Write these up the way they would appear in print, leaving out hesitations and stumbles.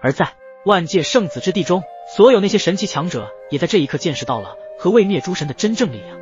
而在万界圣子之地中，所有那些神奇强者也在这一刻见识到了和位灭诸神的真正力量。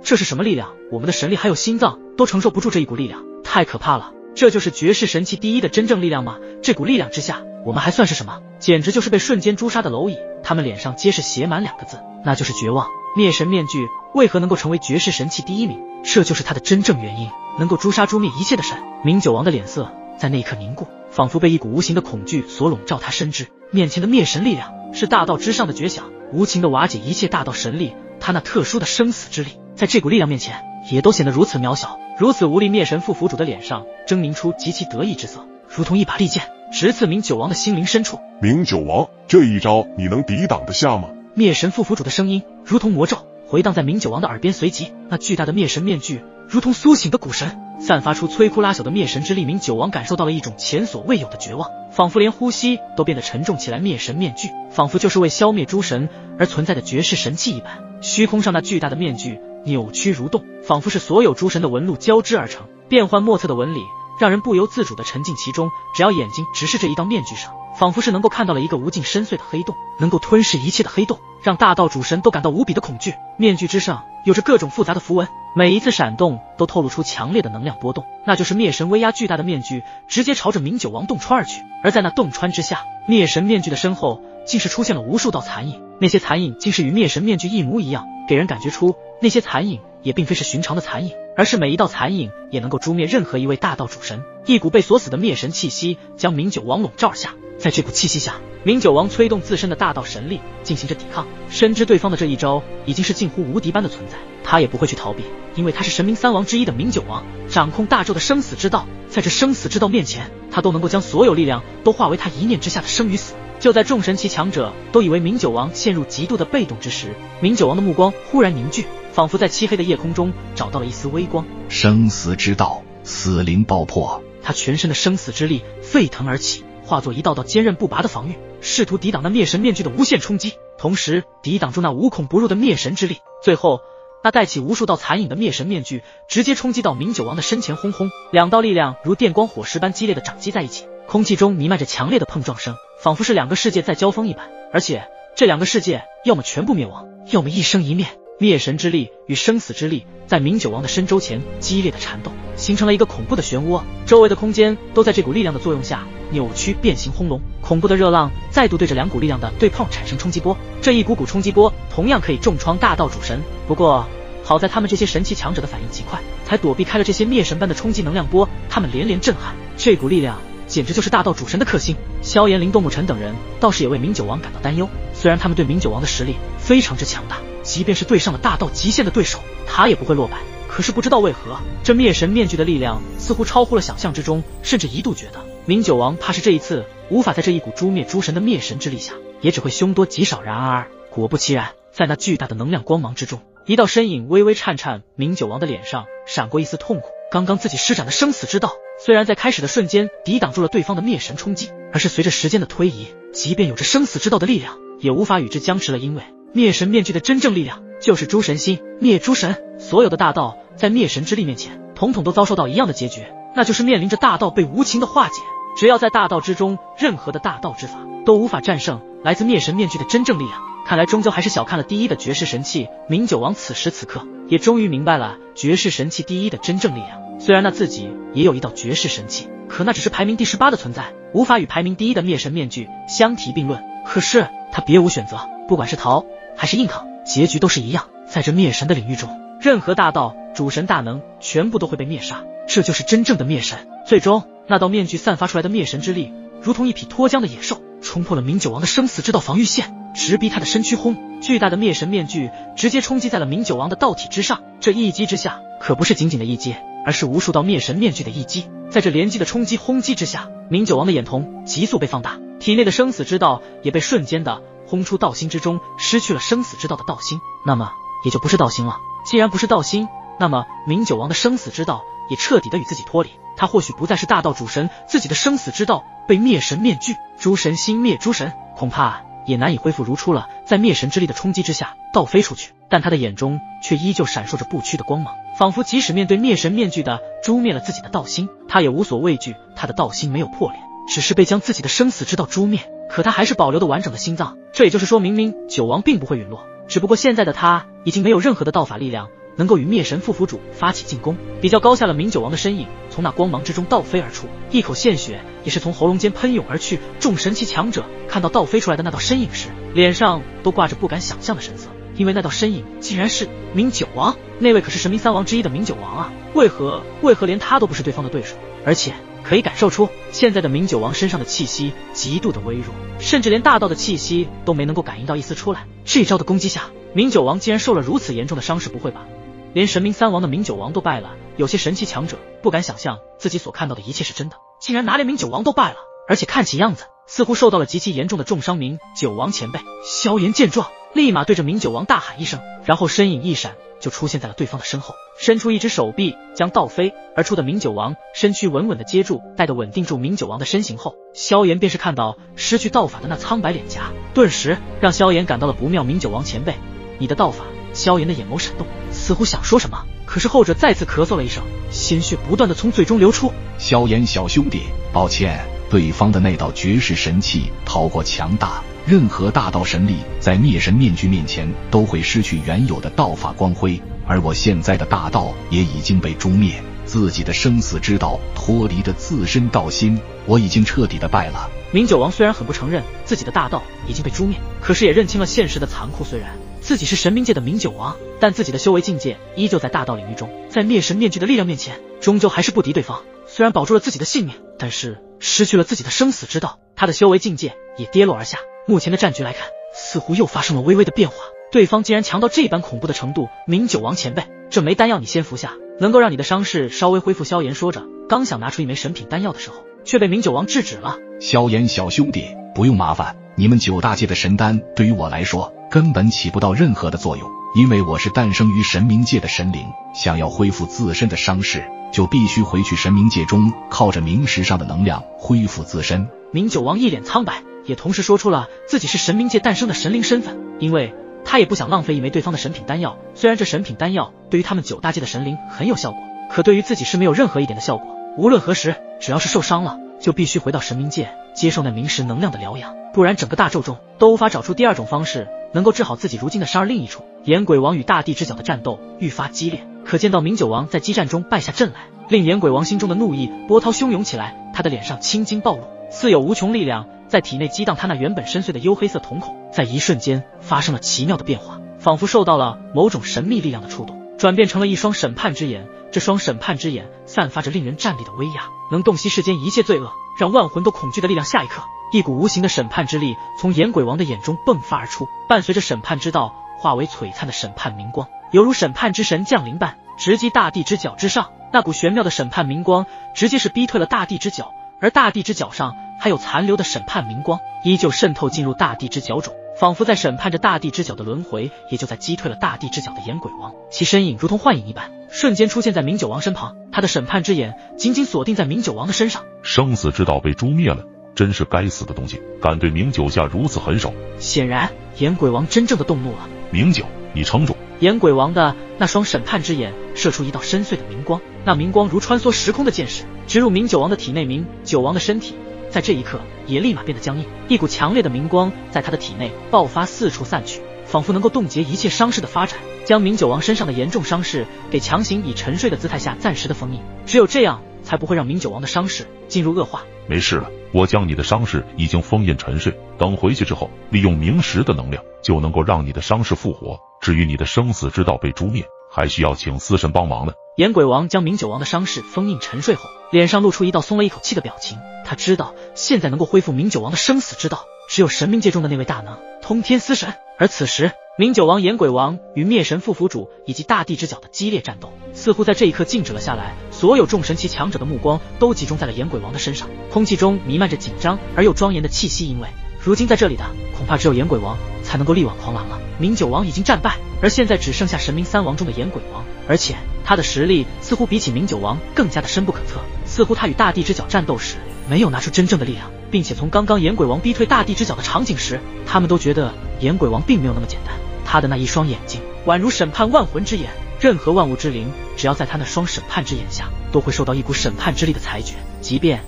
这是什么力量？我们的神力还有心脏都承受不住这一股力量，太可怕了！这就是绝世神器第一的真正力量吗？这股力量之下，我们还算是什么？简直就是被瞬间诛杀的蝼蚁。他们脸上皆是写满2个字，那就是绝望。灭神面具为何能够成为绝世神器第一名？这就是它的真正原因，能够诛杀诛灭一切的神。明九王的脸色在那一刻凝固，仿佛被一股无形的恐惧所笼罩。他深知面前的灭神力量是大道之上的绝响，无情的瓦解一切大道神力。他那特殊的生死之力，在这股力量面前也都显得如此渺小，如此无力。灭神副府主的脸上狰狞出极其得意之色，如同一把利剑直刺明九王的心灵深处。明九王，这一招你能抵挡得下吗？灭神副府主的声音如同魔咒回荡在明九王的耳边，随即那巨大的灭神面具如同苏醒的古神，散发出摧枯拉朽的灭神之力。明九王感受到了一种前所未有的绝望，仿佛连呼吸都变得沉重起来。灭神面具仿佛就是为消灭诸神而存在的绝世神器一般，虚空上那巨大的面具扭曲蠕动，仿佛是所有诸神的纹路交织而成，变幻莫测的纹理让人不由自主地沉浸其中。只要眼睛直视这一道面具上，仿佛是能够看到了一个无尽深邃的黑洞，能够吞噬一切的黑洞，让大道主神都感到无比的恐惧。面具之上有着各种复杂的符文，每一次闪动都透露出强烈的能量波动，那就是灭神威压。巨大的面具直接朝着明九王洞穿而去，而在那洞穿之下，灭神面具的身后竟是出现了无数道残影，那些残影竟是与灭神面具一模一样，给人感觉出那些残影也并非是寻常的残影，而是每一道残影也能够诛灭任何一位大道主神。一股被锁死的灭神气息将明九王笼罩而下，在这股气息下，明九王催动自身的大道神力进行着抵抗，深知对方的这一招已经是近乎无敌般的存在，他也不会去逃避，因为他是神明3王之一的明九王，掌控大纣的生死之道，在这生死之道面前，他都能够将所有力量都化为他一念之下的生与死。就在众神奇强者都以为明九王陷入极度的被动之时，明九王的目光忽然凝聚，仿佛在漆黑的夜空中找到了一丝微光。生死之道，死灵爆破。他全身的生死之力沸腾而起，化作一道道坚韧不拔的防御，试图抵挡那灭神面具的无限冲击，同时抵挡住那无孔不入的灭神之力。最后那带起无数道残影的灭神面具直接冲击到明九王的身前，轰轰，2道力量如电光火石般激烈的掌击在一起，空气中弥漫着强烈的碰撞声，仿佛是2个世界在交锋一般，而且这2个世界要么全部灭亡，要么一生一灭。灭神之力与生死之力在明九王的身周前激烈的缠斗，形成了一个恐怖的漩涡，周围的空间都在这股力量的作用下扭曲变形轰隆，恐怖的热浪再度对着2股力量的对碰产生冲击波，这一股股冲击波同样可以重创大道主神，不过好在他们这些神奇强者的反应极快，才躲避开了这些灭神般的冲击能量波。他们连连震撼，这股力量简直就是大道主神的克星。萧炎、林动牧尘等人倒是也为明九王感到担忧，虽然他们对明九王的实力非常之强大，即便是对上了大道极限的对手，他也不会落败，可是不知道为何，这灭神面具的力量似乎超乎了想象之中，甚至一度觉得明九王怕是这一次无法在这一股诛灭诸神的灭神之力下，也只会凶多吉少。然而果不其然，在那巨大的能量光芒之中，一道身影微微颤颤，明九王的脸上闪过一丝痛苦。刚刚自己施展的生死之道，虽然在开始的瞬间抵挡住了对方的灭神冲击，而是随着时间的推移，即便有着生死之道的力量，也无法与之僵持了，因为灭神面具的真正力量就是诸神心，灭诸神。所有的大道在灭神之力面前，统统都遭受到一样的结局，那就是面临着大道被无情的化解。只要在大道之中，任何的大道之法都无法战胜来自灭神面具的真正力量。看来终究还是小看了第一的绝世神器。明九王此时此刻也终于明白了绝世神器第一的真正力量。虽然他自己也有一道绝世神器，可那只是排名第18的存在，无法与排名第一的灭神面具相提并论。可是他别无选择，不管是逃还是硬抗，结局都是一样。在这灭神的领域中，任何大道主神大能全部都会被灭杀，这就是真正的灭神。最终那道面具散发出来的灭神之力，如同一匹脱缰的野兽，冲破了明九王的生死之道防御线，直逼他的身躯。轰！巨大的灭神面具直接冲击在了明九王的道体之上，这一击之下可不是仅仅的一击，而是无数道灭神面具的一击。在这连击的冲击轰击之下，明九王的眼瞳急速被放大，体内的生死之道也被瞬间的轰出道心之中，失去了生死之道的道心，那么也就不是道心了。既然不是道心，那么明九王的生死之道也彻底的与自己脱离，他或许不再是大道主神，自己的生死之道被灭神面具诸神心灭诸神，恐怕也难以恢复如初了。在灭神之力的冲击之下倒飞出去，但他的眼中却依旧闪烁着不屈的光芒，仿佛即使面对灭神面具的诛灭了自己的道心，他也无所畏惧。他的道心没有破裂，只是被将自己的生死之道诛灭，可他还是保留的完整的心脏。这也就是说明明九王并不会陨落，只不过现在的他已经没有任何的道法力量能够与灭神副府主发起进攻。比较高下了，明九王的身影从那光芒之中倒飞而出，一口鲜血也是从喉咙间喷涌而去。众神奇强者看到倒飞出来的那道身影时，脸上都挂着不敢想象的神色，因为那道身影竟然是明九王，那位可是神明三王之一的明九王啊！为何连他都不是对方的对手？而且可以感受出现在的明九王身上的气息极度的微弱，甚至连大道的气息都没能够感应到一丝出来。这一招的攻击下，明九王竟然受了如此严重的伤势，不会吧？连神明三王的明九王都败了，有些神奇强者不敢想象自己所看到的一切是真的，竟然拿连明九王都败了，而且看起样子似乎受到了极其严重的重伤。明九王前辈萧炎见状，立马对着明九王大喊一声，然后身影一闪就出现在了对方的身后，伸出一只手臂将倒飞而出的明九王身躯稳稳地接住，待得稳定住明九王的身形后，萧炎便是看到失去道法的那苍白脸颊，顿时让萧炎感到了不妙。明九王前辈，你的道法？萧炎的眼眸闪动，似乎想说什么，可是后者再次咳嗽了一声，鲜血不断地从嘴中流出。萧炎小兄弟，抱歉，对方的那道绝世神器太过强大，任何大道神力在灭神面具面前都会失去原有的道法光辉，而我现在的大道也已经被诛灭，自己的生死之道脱离的自身道心，我已经彻底的败了。明九王虽然很不承认自己的大道已经被诛灭，可是也认清了现实的残酷。虽然自己是神冥界的明九王，但自己的修为境界依旧在大道领域中，在灭神面具的力量面前，终究还是不敌对方。虽然保住了自己的性命，但是失去了自己的生死之道，他的修为境界也跌落而下。目前的战局来看，似乎又发生了微微的变化，对方竟然强到这般恐怖的程度。明九王前辈，这枚丹药你先服下，能够让你的伤势稍微恢复。萧炎说着，刚想拿出一枚神品丹药的时候，却被明九王制止了。萧炎小兄弟，不用麻烦，你们九大界的神丹对于我来说根本起不到任何的作用，因为我是诞生于神冥界的神灵，想要恢复自身的伤势，就必须回去神冥界中，靠着冥石上的能量恢复自身。明九王一脸苍白，也同时说出了自己是神冥界诞生的神灵身份，因为他也不想浪费一枚对方的神品丹药。虽然这神品丹药对于他们九大界的神灵很有效果，可对于自己是没有任何一点的效果。无论何时，只要是受伤了，就必须回到神冥界接受那冥石能量的疗养，不然整个大咒中都无法找出第二种方式能够治好自己如今的伤。而另一处，炎鬼王与大地之角的战斗愈发激烈，可见到明九王在激战中败下阵来，令炎鬼王心中的怒意波涛汹涌起来。他的脸上青筋暴露，似有无穷力量在体内激荡，他那原本深邃的幽黑色瞳孔在一瞬间发生了奇妙的变化，仿佛受到了某种神秘力量的触动，转变成了一双审判之眼。这双审判之眼散发着令人战栗的威压，能洞悉世间一切罪恶，让万魂都恐惧的力量。下一刻，一股无形的审判之力从炎鬼王的眼中迸发而出，伴随着审判之道化为璀璨的审判明光，犹如审判之神降临般直击大地之角之上。那股玄妙的审判明光直接是逼退了大地之角，而大地之角上还有残留的审判明光依旧渗透进入大地之角中，仿佛在审判着大地之角的轮回，也就在击退了大地之角的炎鬼王。其身影如同幻影一般，瞬间出现在明九王身旁，他的审判之眼紧紧锁定在明九王的身上。生死之道被诛灭了，真是该死的东西，敢对明九下如此狠手。显然炎鬼王真正的动怒了。明九，你撑住！炎鬼王的那双审判之眼射出一道深邃的明光，那明光如穿梭时空的剑矢，直入明九王的体内。明九王的身体在这一刻也立马变得僵硬，一股强烈的明光在他的体内爆发，四处散去，仿佛能够冻结一切伤势的发展，将明九王身上的严重伤势给强行以沉睡的姿态下暂时的封印。只有这样才不会让明九王的伤势进入恶化。没事了，我将你的伤势已经封印沉睡，等回去之后，利用冥石的能量就能够让你的伤势复活。至于你的生死之道被诛灭，还需要请司神帮忙呢。炎鬼王将明九王的伤势封印沉睡后，脸上露出一道松了一口气的表情。他知道现在能够恢复明九王的生死之道，只有神冥界中的那位大能通天司神。而此时明九王、炎鬼王与灭神副府主以及大地之角的激烈战斗似乎在这一刻静止了下来，所有众神奇强者的目光都集中在了炎鬼王的身上，空气中弥漫着紧张而又庄严的气息，因为如今在这里的恐怕只有炎鬼王才能够力挽狂澜了。明九王已经战败，而现在只剩下神明三王中的炎鬼王，而且他的实力似乎比起明九王更加的深不可测，似乎他与大地之角战斗时没有拿出真正的力量，并且从刚刚炎鬼王逼退大地之角的场景时，他们都觉得炎鬼王并没有那么简单。他的那一双眼睛宛如审判万魂之眼，任何万物之灵只要在他那双审判之眼下，都会受到一股审判之力的裁决，即便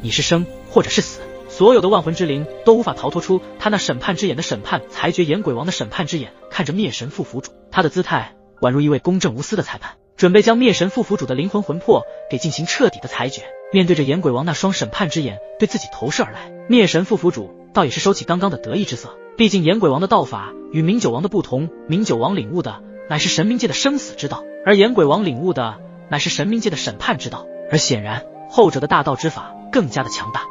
你是生或者是死。所有的万魂之灵都无法逃脱出他那审判之眼的审判。裁决岩鬼王的审判之眼看着灭神副府主，他的姿态宛如一位公正无私的裁判，准备将灭神副府主的灵魂魂魄给进行彻底的裁决。面对着岩鬼王那双审判之眼对自己投射而来，灭神副府主倒也是收起刚刚的得意之色。毕竟岩鬼王的道法与明九王的不同，明九王领悟的乃是神明界的生死之道，而岩鬼王领悟的乃是神明界的审判之道，而显然后者的大道之法更加的强大。